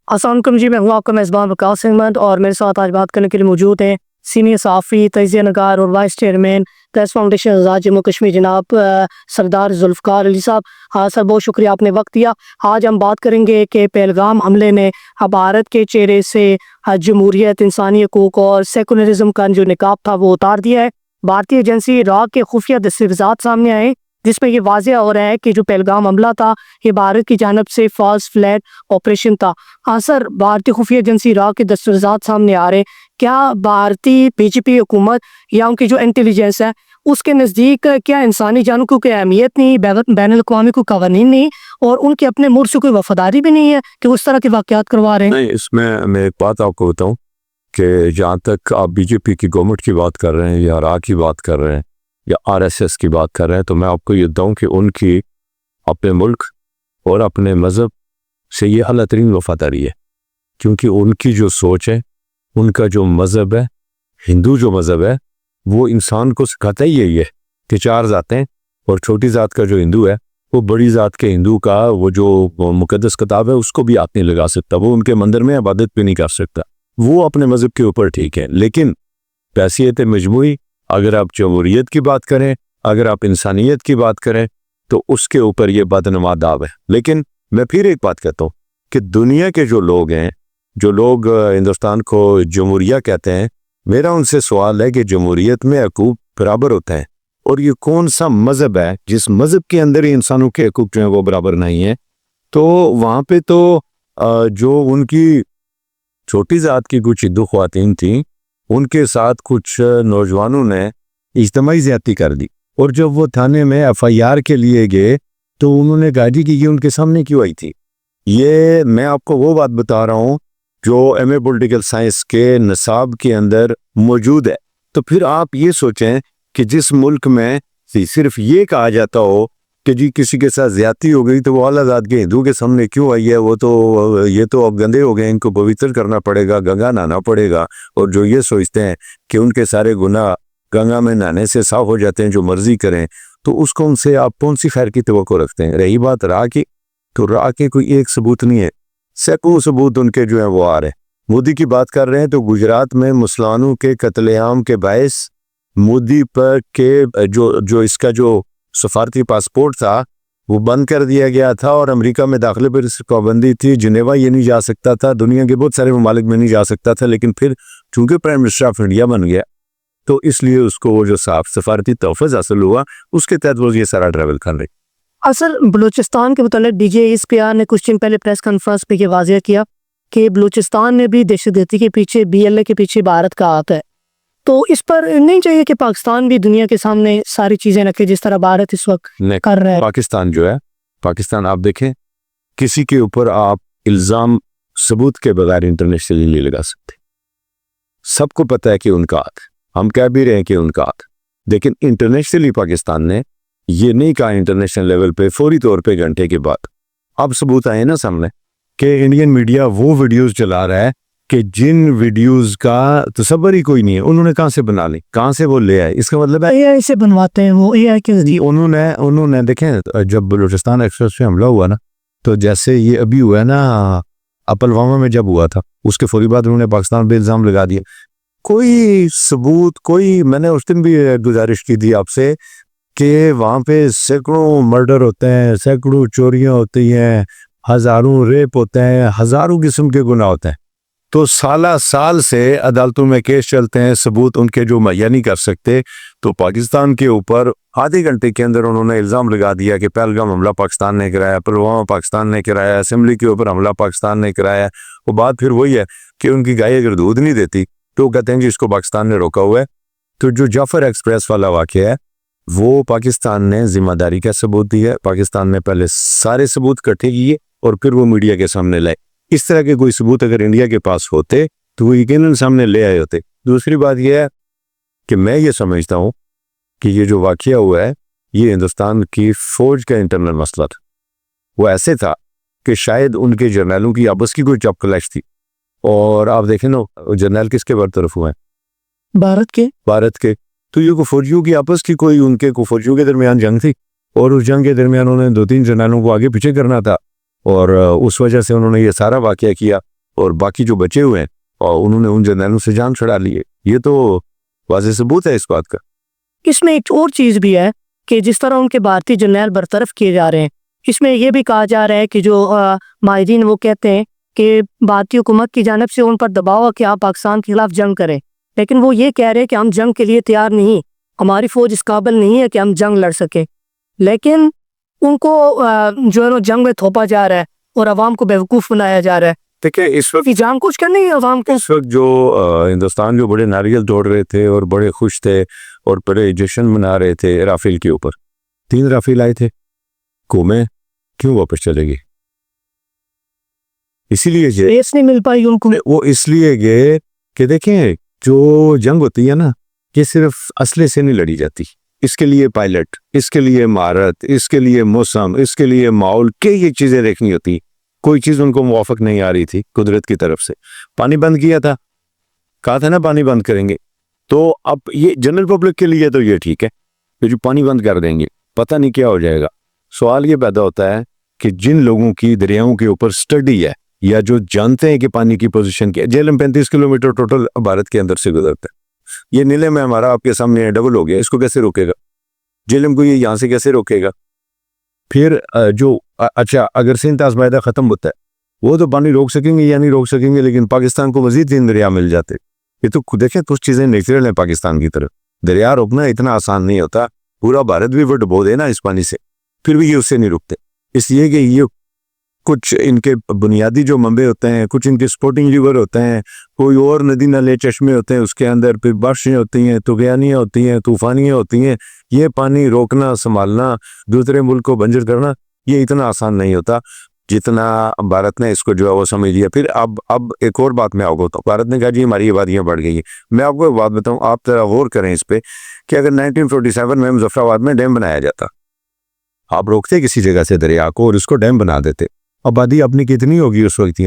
السلام علیکم جی، میں ہوں آپ کا میزبان وقاص احمد، اور میرے ساتھ آج بات کرنے کے لیے موجود ہیں سینئر صحافی، تجزیہ نگار اور وائس چیئرمین پریس فاؤنڈیشن آزاد جموں کشمیر جناب سردار ذوالفقار علی صاحب۔ ہاں سر، بہت شکریہ آپ نے وقت دیا۔ آج ہم بات کریں گے کہ پہلگام حملے نے بھارت کے چہرے سے جمہوریت، انسانی حقوق اور سیکولرزم کا جو نقاب تھا وہ اتار دیا ہے۔ بھارتی ایجنسی را کے خفیہ دستاویزات سامنے آئے جس میں یہ واضح ہو رہا ہے کہ جو پہلگام حملہ تھا یہ بھارت کی جانب سے فالس فلیگ آپریشن تھا۔ ہاں سر، بھارتی خفیہ ایجنسی را کے دستاویزات سامنے آ رہے، کیا بھارتی بی جے پی حکومت یا ان کی جو انٹیلیجنس ہے اس کے نزدیک کیا انسانی جانوں کو کوئی اہمیت نہیں، بین الاقوامی کو قوانین نہیں، اور ان کے اپنے ملک سے کوئی وفاداری بھی نہیں ہے کہ اس طرح کے واقعات کروا رہے ہیں؟ نہیں، اس میں ایک بات آپ کو بتاؤں کہ جہاں تک آپ بی جے پی کی گورنمنٹ کی بات کر رہے ہیں یا را کی بات کر رہے ہیں یا آر ایس ایس کی بات کر رہے ہیں، تو میں آپ کو یہ بتاؤں کہ ان کی اپنے ملک اور اپنے مذہب سے یہ اعلیٰ ترین وفاداری ہے، کیونکہ ان کی جو سوچ ہے، ان کا جو مذہب ہے، ہندو جو مذہب ہے، وہ انسان کو سکھاتا ہی یہی ہے کہ چار ذاتیں، اور چھوٹی ذات کا جو ہندو ہے وہ بڑی ذات کے ہندو کا وہ جو مقدس کتاب ہے اس کو بھی ہاتھ نہیں لگا سکتا، وہ ان کے مندر میں عبادت بھی نہیں کر سکتا، وہ اپنے مذہب کے اوپر ٹھیک ہے۔ لیکن بحیثیت مجموعی اگر آپ جمہوریت کی بات کریں، اگر آپ انسانیت کی بات کریں، تو اس کے اوپر یہ بدنما داو ہے۔ لیکن میں پھر ایک بات کہتا ہوں کہ دنیا کے جو لوگ ہیں، جو لوگ ہندوستان کو جمہوریہ کہتے ہیں، میرا ان سے سوال ہے کہ جمہوریت میں حقوق برابر ہوتے ہیں، اور یہ کون سا مذہب ہے جس مذہب کے اندر ہی انسانوں کے حقوق جو ہیں وہ برابر نہیں ہیں؟ تو وہاں پہ تو جو ان کی چھوٹی ذات کی کچھ ہندو خواتین تھیں، ان کے ساتھ کچھ نوجوانوں نے اجتماعی زیادتی کر دی، اور جب وہ تھانے میں ایف آئی آر کے لیے گئے تو انہوں نے گاڑی کی یہ ان کے سامنے کیوں آئی تھی؟ یہ میں آپ کو وہ بات بتا رہا ہوں جو ایم اے پولیٹیکل سائنس کے نصاب کے اندر موجود ہے۔ تو پھر آپ یہ سوچیں کہ جس ملک میں صرف یہ کہا جاتا ہو کہ جی کسی کے ساتھ زیادتی ہو گئی تو وہ اعلیٰ ذات کے ہندو کے سامنے کیوں آئی ہے، یہ تو اب گندے ہو گئے، ان کو پویتر کرنا پڑے گا، گنگا نہانا پڑے گا، اور جو یہ سوچتے ہیں کہ ان کے سارے گناہ گنگا میں نہانے سے صاف ہو جاتے ہیں، جو مرضی کریں، تو اس کو ان سے آپ کون سی خیر کی توقع رکھتے ہیں؟ رہی بات راہ کی، تو راہ کے کوئی ایک ثبوت نہیں ہے، سینکڑوں ثبوت ان کے جو ہیں وہ آ رہے ہیں۔ مودی کی بات کر رہے ہیں تو گجرات میں مسلمانوں کے قتل عام کے باعث مودی پر کے جو اس کا جو سفارتی پاسپورٹ تھا وہ بند کر دیا گیا تھا، اور امریکہ میں داخلے پر اس پابندی تھی، جنیوا یہ نہیں جا سکتا تھا، دنیا کے بہت سارے ممالک میں نہیں جا سکتا تھا، لیکن پھر چونکہ پرائم منسٹر آف انڈیا بن گیا تو اس لیے اس کو وہ جو سفارتی تحفظ حاصل ہوا اس کے تحت وہ یہ سارا ٹریول کر رہی۔ اصل بلوچستان کے متعلق D G S P R نے کچھ دن پہلے پریس کانفرنس پہ یہ واضح کیا کہ بلوچستان میں بھی دہشت گردی کے پیچھے بی ایل اے کے پیچھے بھارت کا ہاتھ ہے، تو اس پر نہیں چاہیے کہ پاکستان بھی دنیا کے سامنے ساری چیزیں رکھے جس طرح بھارت اس وقت کر رہا ہے؟ پاکستان جو ہے، پاکستان آپ دیکھیں، کسی کے اوپر آپ الزام ثبوت کے بغیر انٹرنیشنلی نہیں لگا سکتے، سب کو پتہ ہے کہ ان کا ہاتھ، ہم کہہ بھی رہے ہیں کہ ان کا ہاتھ، لیکن انٹرنیشنلی پاکستان نے یہ نہیں کہا انٹرنیشنل لیول پہ فوری طور پہ گھنٹے کے بعد۔ اب ثبوت آئے نا سامنے کہ انڈین میڈیا وہ ویڈیوز چلا رہا ہے کہ جن ویڈیوز کا تصور ہی کوئی نہیں ہے، انہوں نے کہاں سے بنا لی، کہاں سے وہ لے آئے؟ اس کا مطلب ہے اے آئی سے بنواتے ہیں، وہ اے آئی کے ذریعے۔ انہوں نے دیکھیں، جب بلوچستان ایکسپریس پہ حملہ ہوا نا، تو جیسے یہ ابھی ہوا ہے نا پلوامہ میں جب ہوا تھا، اس کے فوری بعد انہوں نے پاکستان پہ الزام لگا دیا، کوئی ثبوت، کوئی، میں نے اس دن بھی گزارش کی تھی آپ سے کہ وہاں پہ سینکڑوں مرڈر ہوتے ہیں، سینکڑوں چوریاں ہوتی ہیں، ہزاروں ریپ ہوتے ہیں، ہزاروں قسم کے گناہ ہوتے ہیں، تو سالہ سال سے عدالتوں میں کیس چلتے ہیں، ثبوت ان کے جو مہیا نہیں کر سکتے، تو پاکستان کے اوپر آدھے گھنٹے کے اندر انہوں نے الزام لگا دیا کہ پہلگام حملہ پاکستان نے کرایا، پلوامہ پاکستان نے کرایا، اسمبلی کے اوپر حملہ پاکستان نے کرایا۔ وہ بات پھر وہی ہے کہ ان کی گائے اگر دودھ نہیں دیتی تو کہتے ہیں جی اس کو پاکستان نے روکا ہوا ہے۔ تو جو جعفر ایکسپریس والا واقعہ ہے وہ پاکستان نے ذمہ داری کا ثبوت دیا ہے، پاکستان نے پہلے سارے ثبوت اکٹھے کیے اور پھر وہ میڈیا کے سامنے لائے۔ اس طرح کے کوئی ثبوت اگر انڈیا کے پاس ہوتے تو وہ یقیناً سامنے لے آئے ہوتے۔ دوسری بات یہ ہے کہ میں یہ سمجھتا ہوں کہ یہ جو واقعہ ہوا ہے یہ ہندوستان کی فوج کا انٹرنل مسئلہ تھا، وہ ایسے تھا کہ شاید ان کے جرنیلوں کی آپس کی کوئی چپ کلش تھی، اور آپ دیکھیں نا جرنیل کس کے برطرف ہوئے ہیں؟ بھارت کے۔ تو یہ فوجیوں کی آپس کی کوئی، ان کے فوجیوں کے درمیان جنگ تھی، اور اس جنگ کے درمیان انہوں نے 2-3 جرنیلوں کو آگے پیچھے کرنا تھا، اور اس وجہ سے انہوں نے یہ سارا واقعہ کیا۔ اور باقی جو بچے ہوئے ہیں اور انہوں نے ان جرنیلوں سے جان چھڑا لی ہے. یہ تو واضح ثبوت ہے اس بات کا. اس میں ایک اور چیز بھی ہے کہ جس طرح ان کے بھارتی جرنیل برطرف کیے جا رہے ہیں، اس میں یہ بھی کہا جا رہا ہے کہ جو ماہرین وہ کہتے ہیں کہ بھارتی حکومت کی جانب سے ان پر دباؤ ہے کہ آپ پاکستان کے خلاف جنگ کریں، لیکن وہ یہ کہہ رہے ہیں کہ ہم جنگ کے لیے تیار نہیں، ہماری فوج اس قابل نہیں ہے کہ ہم جنگ لڑ سکیں. لیکن ان کو جو ہے نا جنگ میں تھوپا جا رہا ہے اور عوام کو بیوقوف بنایا جا رہا ہے. دیکھیں اس وقت جان کچھ کرنے ہے عوام کو. اس وقت جو ہندوستان جو بڑے ناریل توڑ رہے تھے اور بڑے خوش تھے اور بڑے جشن منا رہے تھے رافیل کے اوپر، 3 رافیل آئے تھے، قومیں کیوں واپس چلے گی؟ اسی لیے اسپیس نہیں مل پائی ان کو. وہ اس لیے گئے کہ دیکھیں جو جنگ ہوتی ہے نا یہ صرف اسلحے سے نہیں لڑی جاتی. اس کے لیے پائلٹ، اس کے لیے مہارت، اس کے لیے موسم، اس کے لیے ماحول کے یہ چیزیں دیکھنی ہوتی. کوئی چیز ان کو موافق نہیں آ رہی تھی قدرت کی طرف سے. پانی بند کیا تھا، کہا تھا نا پانی بند کریں گے، تو اب یہ جنرل پبلک کے لیے تو یہ ٹھیک ہے کہ جو پانی بند کر دیں گے پتہ نہیں کیا ہو جائے گا. سوال یہ پیدا ہوتا ہے کہ جن لوگوں کی دریاؤں کے اوپر سٹڈی ہے یا جو جانتے ہیں کہ پانی کی پوزیشن کیا ہے، جہلم 35 کلومیٹر ٹوٹل بھارت کے اندر سے گزرتا ہے. یہ نیلم میں ہمارا آپ کے سامنے ڈبل ہو گیا، اس کو کیسے روکے گا؟ جہلم کو یہ یہاں سے کیسے روکے گا؟ پھر جو اچھا اگر سندھ معاہدہ ختم ہوتا ہے وہ تو پانی روک سکیں گے یا نہیں روک سکیں گے، لیکن پاکستان کو مزید 3 دریا مل جاتے. یہ تو دیکھیں کچھ چیزیں نیچرل ہیں پاکستان کی طرف. دریا روکنا اتنا آسان نہیں ہوتا، پورا بھارت بھی وہ ڈبو دے نا اس پانی سے، پھر بھی یہ اس سے نہیں رکتے. اس لیے کہ یہ کچھ ان کے بنیادی جو منبع ہوتے ہیں، کچھ ان کے سپورٹنگ ریور ہوتے ہیں، کوئی اور ندی نالے چشمے ہوتے ہیں اس کے اندر، پھر بارشیں ہوتی ہیں، طغیانیاں ہوتی ہیں، طوفانیاں ہوتی ہیں. یہ پانی روکنا، سنبھالنا، دوسرے ملک کو بنجر کرنا یہ اتنا آسان نہیں ہوتا جتنا بھارت نے اس کو جو ہے وہ سمجھ لیا. پھر اب ایک اور بات میں آپ کو بتاؤں. بھارت نے کہا جی ہماری آبادیاں بڑھ گئی ہیں. میں آپ کو ایک بات بتاؤں، آپ ذرا غور کریں اس پہ کہ اگر 1947 میں مظفر آباد میں ڈیم بنایا جاتا، آپ روکتے کسی جگہ سے دریا کو اور اس کو ڈیم بنا دیتے، آبادی اپنی کتنی ہوگی اس وقت؟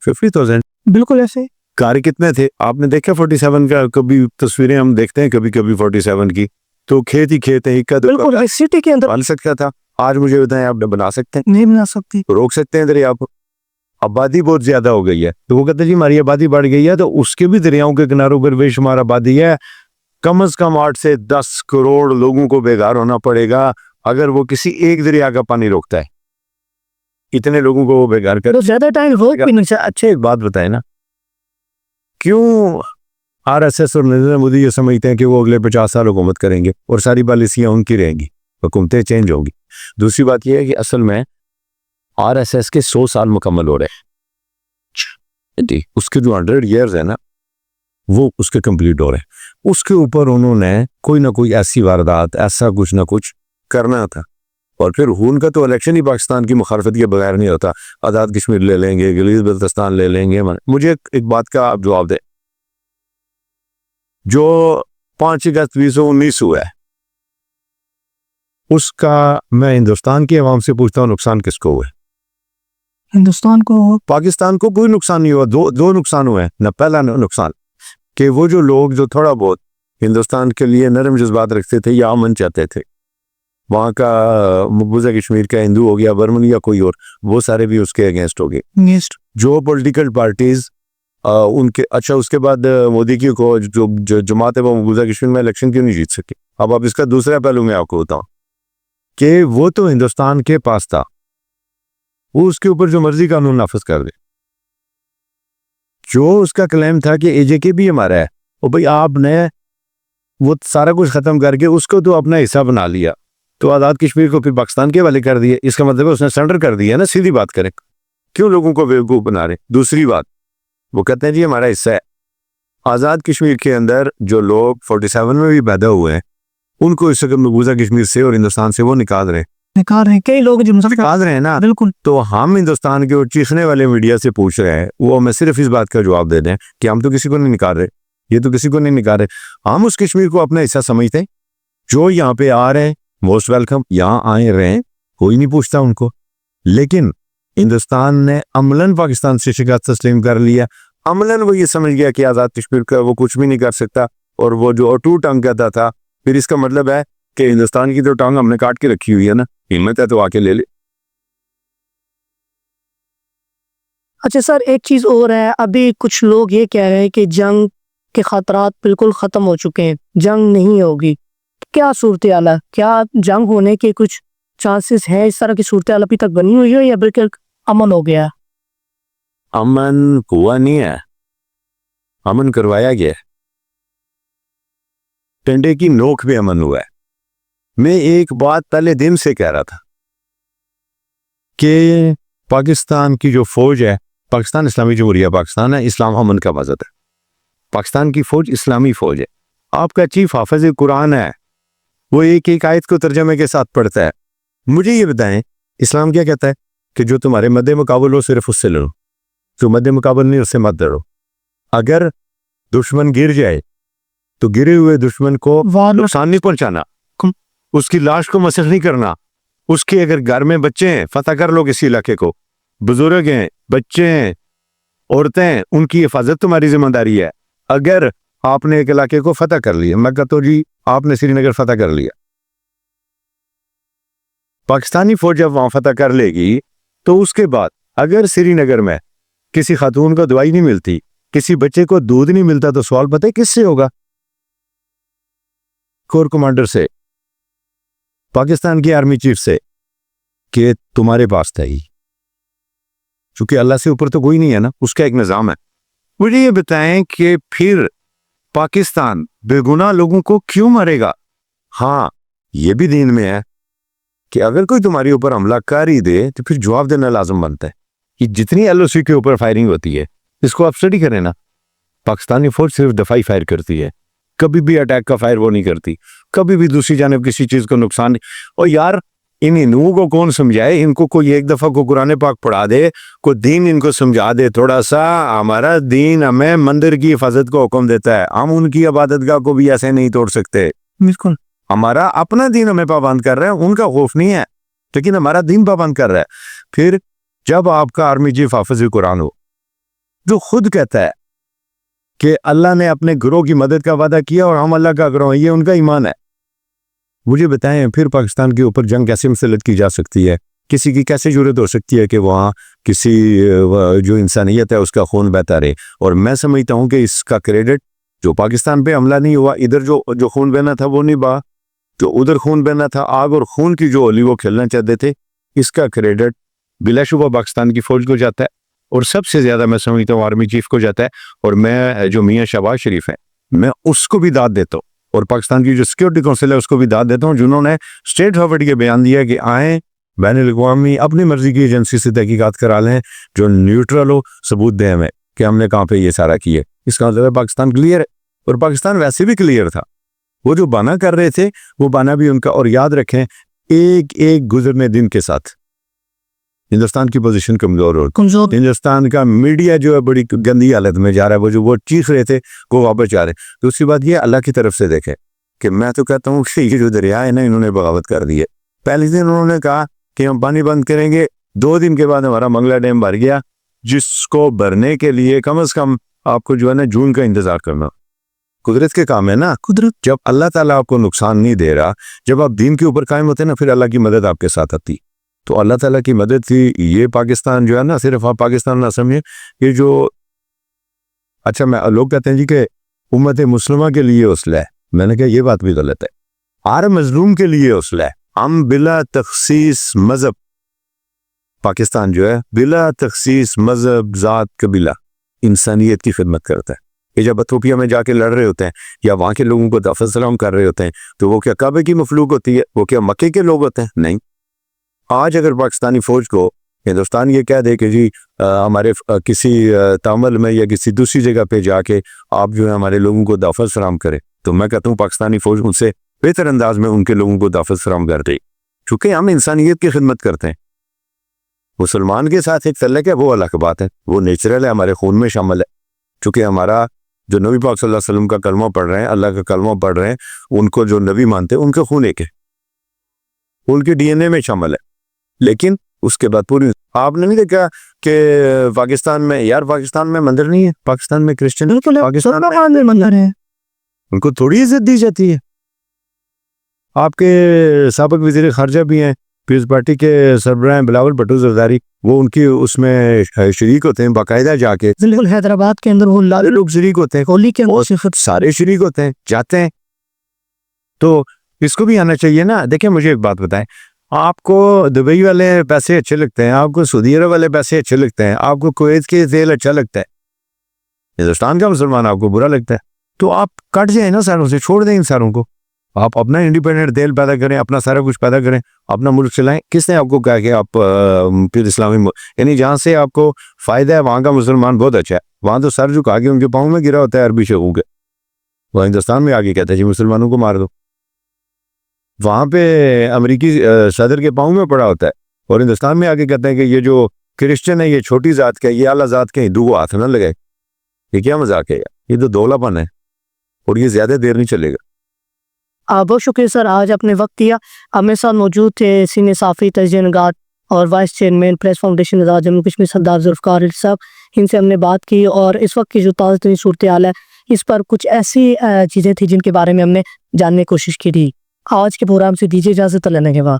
50,000. بالکل ایسے کار کتنے تھے آپ نے دیکھا 47 کا؟ کبھی تصویریں ہم دیکھتے ہیں کبھی 47 کی، تو کھیت ہی کھیت ہے. بالکل سٹی کے اندر بن سکتا تھا. آج مجھے بتائیں آپ بنا سکتے ہیں؟ نہیں بنا سکتی. روک سکتے ہیں دریا کو؟ آبادی بہت زیادہ ہو گئی ہے تو وہ کہتے ہیں جی ہماری آبادی بڑھ گئی ہے تو اس کے بھی دریاؤں کے کناروں پر بے شمار آبادی ہے. کم از کم 8 سے 10 کروڑ لوگوں کو بیگار ہونا پڑے گا اگر وہ کسی ایک دریا کا پانی روکتا ہے. اتنے لوگوں کو وہ بیگار کر تو زیادہ ٹائم روک بھی نہیں. اچھا ایک بات بتائیں نا، کیوں RSS اور نریندر مودی یہ سمجھتے ہیں کہ وہ اگلے 50 سال حکومت کریں گے اور ساری پالیسیاں ان کی رہیں گی، حکومتیں چینج ہوں گی؟ دوسری بات یہ ہے کہ اصل میں RSS کے 100 سال مکمل ہو رہے ہیں جی، اس کے جو 100 ایئرز ہیں نا وہ اس کے کمپلیٹ ہو رہے ہیں. اس کے اوپر انہوں نے کوئی نہ کوئی ایسی واردات، ایسا کچھ نہ کچھ کرنا تھا. اور پھر ان کا تو الیکشن ہی پاکستان کی مخالفت کے بغیر نہیں ہوتا. آزاد کشمیر لے لیں گے، گلیز بلتستان لے لیں گے. مجھے ایک بات کا آپ جواب دیں، جو 5 اگست 2019 ہوا ہے اس کا میں ہندوستان کی عوام سے پوچھتا ہوں نقصان کس کو ہوا ہے؟ ہندوستان کو. پاکستان کو کوئی نقصان نہیں ہوا. دو نقصان ہوئے ہیں. نہ پہلا نقصان کہ وہ جو لوگ جو تھوڑا بہت ہندوستان کے لیے نرم جذبات رکھتے تھے یا امن چاہتے تھے، وہاں کا مقبوضہ کشمیر کا ہندو ہو گیا، برمن یا کوئی اور، وہ سارے بھی اس کے اگینسٹ ہو گئے. جو پولیٹیکل پارٹیز ان کے اچھا اس کے بعد مودی کی کو جو جماعت ہے وہ مقبوضہ کشمیر میں الیکشن کیوں نہیں جیت سکی؟ اب اس کا دوسرا پہلو میں آپ کو بتاؤں کہ وہ تو ہندوستان کے پاس تھا، وہ اس کے اوپر جو مرضی قانون نافذ کر دے. جو اس کا کلیم تھا کہ AJK بھی ہمارا ہے، اور بھئی آپ نے وہ سارا کچھ ختم کر کے اس کو تو اپنا حصہ بنا لیا، تو آزاد کشمیر کو پھر پاکستان کے حوالے کر دیا. اس کا مطلب ہے اس نے سرنڈر کر دیا نا. سیدھی بات کریں، کیوں لوگوں کو بیوقوف بنا رہے؟ دوسری بات وہ کہتے ہیں جی ہمارا حصہ ہے. آزاد کشمیر کے اندر جو لوگ 47 میں بھی پیدا ہوئے ہیں ان کو اس وقت مقبوضہ کشمیر سے اور ہندوستان سے وہ نکال رہے ہیں. کئی لوگ جو نکال رہے ہیں نا. بالکل. تو ہم ہندوستان کے اور چیخنے والے میڈیا سے پوچھ رہے ہیں، وہ ہمیں صرف اس بات کا جواب دے دیں کہ ہم تو کسی کو نہیں نکال رہے، یہ تو کسی کو نہیں نکال رہے. ہم اس کشمیر کو اپنا حصہ سمجھتے ہیں. جو یہاں پہ آ رہے ہیں موسٹ ویلکم، یہاں آئے رہیں، کوئی نہیں پوچھتا ان کو. لیکن ہندوستان نے عملاً پاکستان سے شکست تسلیم کر لیا. عملاً وہ یہ سمجھ گیا کہ آزاد کشمیر کا وہ کچھ بھی نہیں کر سکتا، اور وہ جو اٹوٹ ٹانگ کہتا تھا، پھر اس کا مطلب ہے کہ ہندوستان کی تو ٹانگ ہم نے کاٹ کے رکھی ہوئی ہے نا، ہمت ہے تو آ کے لے لے. اچھا سر، ایک چیز اور ہے، ابھی کچھ لوگ یہ کہہ رہے ہیں کہ جنگ کے خطرات بالکل ختم ہو چکے ہیں، جنگ نہیں ہوگی، کیا صورتحال ہے؟ کیا جنگ ہونے کے کچھ چانسز ہیں؟ اس طرح کی صورتحال ابھی تک بنی ہوئی ہے یا بالکل امن ہو گیا ہے؟ امن ہوا نہیں ہے، امن کروایا گیا ہے، ٹنڈے کی نوک بھی امن ہوا ہے۔ میں ایک بات پہلے دن سے کہہ رہا تھا کہ پاکستان کی جو فوج ہے، پاکستان اسلامی جمہوریہ پاکستان ہے، اسلام امن کا مذہب ہے، پاکستان کی فوج اسلامی فوج ہے۔ آپ کا چیف حافظ قرآن ہے، وہ ایک ایک آیت کو ترجمے کے ساتھ پڑھتا ہے۔ مجھے یہ بتائیں اسلام کیا کہتا ہے؟ کہ جو تمہارے مد مقابل ہو صرف اس سے لڑو، جو مد مقابل نہیں اس سے مت لڑو۔ اگر دشمن گر جائے تو گرے ہوئے دشمن کو نقصان نہیں پہنچانا، اس کی لاش کو مسخ نہیں کرنا، اس کے اگر گھر میں بچے ہیں فتح کر لو کسی علاقے کو، بزرگ ہیں، بچے ہیں، عورتیں ہیں، ان کی حفاظت تمہاری ذمہ داری ہے۔ اگر آپ نے ایک علاقے کو فتح کر لیا، میں کہتا ہوں جی آپ نے سری نگر فتح کر لیا، پاکستانی فوج جب وہاں فتح کر لے گی تو اس کے بعد اگر سری نگر میں کسی خاتون کو دوائی نہیں ملتی، کسی بچے کو دودھ نہیں ملتا، تو سوال پتہ ہے کس سے ہوگا؟ کور کمانڈر سے، پاکستان کی آرمی چیف سے، کہ تمہارے پاس تھا ہی، چونکہ اللہ سے اوپر تو کوئی نہیں ہے نا، اس کا ایک نظام ہے۔ مجھے یہ بتائیں کہ پھر پاکستان بے گناہ لوگوں کو کیوں مارے گا؟ ہاں یہ بھی دین میں ہے کہ اگر کوئی تمہارے اوپر حملہ کر ہی دے تو پھر جواب دینا لازم بنتا ہے۔ یہ جتنی ایل او سی کے اوپر فائرنگ ہوتی ہے اس کو آپ اسٹڈی کریں نا، پاکستانی فوج صرف دفاعی فائر کرتی ہے، کبھی بھی اٹیک کا فائر وہ نہیں کرتی، کبھی بھی دوسری جانب کسی چیز کو نقصان نہیں۔ اور یار ان ہندوؤں کو کون سمجھائے؟ ان کو کوئی ایک دفعہ کو قرآن پاک پڑھا دے، کوئی دین ان کو سمجھا دے تھوڑا سا۔ ہمارا دین ہمیں مندر کی حفاظت کو حکم دیتا ہے، ہم ان کی عبادت گاہ کو بھی ایسے نہیں توڑ سکتے۔ بالکل ہمارا اپنا دین ہمیں پابند کر رہا ہے، ان کا خوف نہیں ہے، لیکن ہمارا دین پابند کر رہا ہے۔ پھر جب آپ کا آرمی چیف حافظ قرآن ہو جو خود کہتا ہے کہ اللہ نے اپنے گروہ کی مدد کا وعدہ کیا اور ہم اللہ کا گروہ، یہ ان کا ایمان ہے، مجھے بتائیں پھر پاکستان کے اوپر جنگ کیسے مسلط کی جا سکتی ہے؟ کسی کی کیسے جرات ہو سکتی ہے کہ وہاں کسی جو انسانیت ہے اس کا خون بہتا رہے؟ اور میں سمجھتا ہوں کہ اس کا کریڈٹ جو پاکستان پہ حملہ نہیں ہوا، ادھر جو خون بہنا تھا وہ نہیں بہا، جو ادھر خون بہنا تھا، آگ اور خون کی جو ہولی وہ کھیلنا چاہتے تھے، اس کا کریڈٹ بلا شبہ پاکستان کی فوج کو جاتا ہے، اور سب سے زیادہ میں سمجھتا ہوں آرمی چیف کو جاتا ہے۔ اور میں جو میاں شہباز شریف ہیں میں اس کو بھی داد دیتا ہوں، اور پاکستان کی جو سیکورٹی کونسل ہے اس کو بھی داد دیتا ہوں، جنہوں نے اسٹیٹ فارورڈ کے بیان دیا کہ آئیں بین الاقوامی اپنی مرضی کی ایجنسی سے تحقیقات کرا لیں جو نیوٹرل ہو، ثبوت دیں ہمیں کہ ہم نے کہاں پہ یہ سارا کیا۔ اس کا مطلب ہے پاکستان کلیئر ہے، اور پاکستان ویسے بھی کلیئر تھا، وہ جو بانا کر رہے تھے وہ بانا بھی ان کا۔ اور یاد رکھیں ایک ایک گزرنے دن کے ساتھ ہندوستان کی پوزیشن کمزور ہو، ہندوستان کا میڈیا جو ہے بڑی گندی حالت میں جا رہا ہے، وہ چیخ رہے تھے وہ واپس جا رہے ہیں۔ دوسری بات یہ اللہ کی طرف سے دیکھیں کہ میں تو کہتا ہوں کہ یہ جو دریا ہے نا انہوں نے بغاوت کر دی ہے۔ پہلے دن انہوں نے کہا کہ ہم پانی بند کریں گے، 2 دن کے بعد ہمارا منگلا ڈیم بھر گیا، جس کو بھرنے کے لیے کم از کم آپ کو جو ہے نا جون کا انتظار کرنا۔ قدرت کے کام ہے نا، قدرت جب اللہ تعالیٰ آپ کو نقصان نہیں دے رہا، جب آپ دین کے اوپر قائم ہوتے ہیں نا، پھر اللہ کی مدد آپ کے ساتھ آتی۔ تو اللہ تعالیٰ کی مدد تھی یہ پاکستان جو ہے نا، صرف آپ پاکستان نہ سمجھیں، یہ جو اچھا میں لوگ کہتے ہیں جی کہ امت مسلمہ کے لیے اسلحہ ہے، میں نے کہا یہ بات بھی غلط ہے، ہر مظلوم کے لیے اسلحہ ہے۔ ہم بلا تخصیص مذہب، پاکستان جو ہے بلا تخصیص مذہب، ذات، قبیلہ، انسانیت کی خدمت کرتا ہے۔ کہ جب ایتھوپیا میں جا کے لڑ رہے ہوتے ہیں یا وہاں کے لوگوں کو دفع سلام کر رہے ہوتے ہیں تو وہ کیا کعبے کی مخلوق ہوتی ہے؟ وہ کیا مکے کے لوگ ہوتے ہیں؟ نہیں۔ آج اگر پاکستانی فوج کو ہندوستان یہ کہہ دے کہ جی ہمارے کسی تعامل میں یا کسی دوسری جگہ پہ جا کے آپ جو ہے ہمارے لوگوں کو دفع سلام کرے، تو میں کہتا ہوں پاکستانی فوج ان سے بہتر انداز میں ان کے لوگوں کو دفع سلام کر دے، چونکہ ہم انسانیت کی خدمت کرتے ہیں۔ مسلمان کے ساتھ ایک تعلق ہے وہ الگ بات ہے، وہ نیچرل ہے، ہمارے خون میں شامل ہے، چونکہ ہمارا جو نبی پاک صلی اللہ علیہ وسلم کا کلمہ پڑھ رہے ہیں، اللہ کا کلمہ پڑھ رہے ہیں، ان کو جو نبی مانتے ہیں ان کا خون ایک ہے، ان کے ڈی این اے میں شامل ہے۔ لیکن اس کے بعد پوری آپ نے نہیں دیکھا کہ پاکستان میں، یار پاکستان میں مندر نہیں ہے، پاکستان میں کرسچن، پاکستان میں مندر ہے، ان کو تھوڑی عزت دی جاتی ہے۔ آپ کے سابق وزیر خارجہ بھی ہیں پیپلز پارٹی کے سربراہ بلاول بھٹو زرداری وہ ان کی اس میں شریک ہوتے ہیں باقاعدہ جا کے. بالکل حیدرآباد کے اندر وہ لوگ شریک ہوتے ہیں, ہولی کے اور سارے شریک ہوتے ہیں, جاتے ہیں. تو اس کو بھی آنا چاہیے نا. دیکھیں مجھے ایک بات بتائیں, آپ کو دبئی والے پیسے اچھے لگتے ہیں, آپ کو سعودی عرب والے پیسے اچھے لگتے ہیں, آپ کو کویت کے تیل اچھا لگتا ہے, ہندوستان کا مسلمان آپ کو برا لگتا ہے, تو آپ کٹ جائیں نا ساروں سے, چھوڑ دیں ان ساروں کو. آپ اپنا انڈیپینڈنٹ تیل پیدا کریں, اپنا سارا کچھ پیدا کریں, اپنا ملک چلائیں. کس نے آپ کو کہا کہ آپ پھر اسلامی یعنی جہاں سے آپ کو فائدہ ہے وہاں کا مسلمان بہت اچھا ہے, وہاں تو سر جھکا کے ان کے پاؤں میں گرا ہوتا ہے عربی شعوق ہے. وہ ہندوستان میں آگے کہتا ہے جی مسلمانوں کو مار دو, وہاں پہ امریکی صدر کے پاؤں میں پڑا ہوتا ہے, اور ہندوستان میں آگے کہتے ہیں کہ یہ جو کرسچن ہے یہ چھوٹی ذات کا ہے, یہ اعلیٰ ذات کے ہندو کو ہاتھ نہ لگائے. یہ کیا مذاق ہے یار, یہ تو دولا پن ہے, اور یہ زیادہ دیر نہیں چلے گا. بہت شکریہ سر, آج اپنے وقت دیا. اب میرے ساتھ موجود تھے سینئر صحافی, تجزیہ نگار اور وائس چیئرمین پریس فاؤنڈیشن آزاد جموں کشمیر سردار ذوالفقار علی صاحب. ان سے ہم نے بات کی اور اس وقت کی جو تازہ ترین صورتحال ہے اس پر کچھ ایسی چیزیں تھیں جن کے بارے میں ہم نے جاننے کی کوشش کی تھی. آج کے پروگرام سے دیجیے اجازت, لینے کے بعد.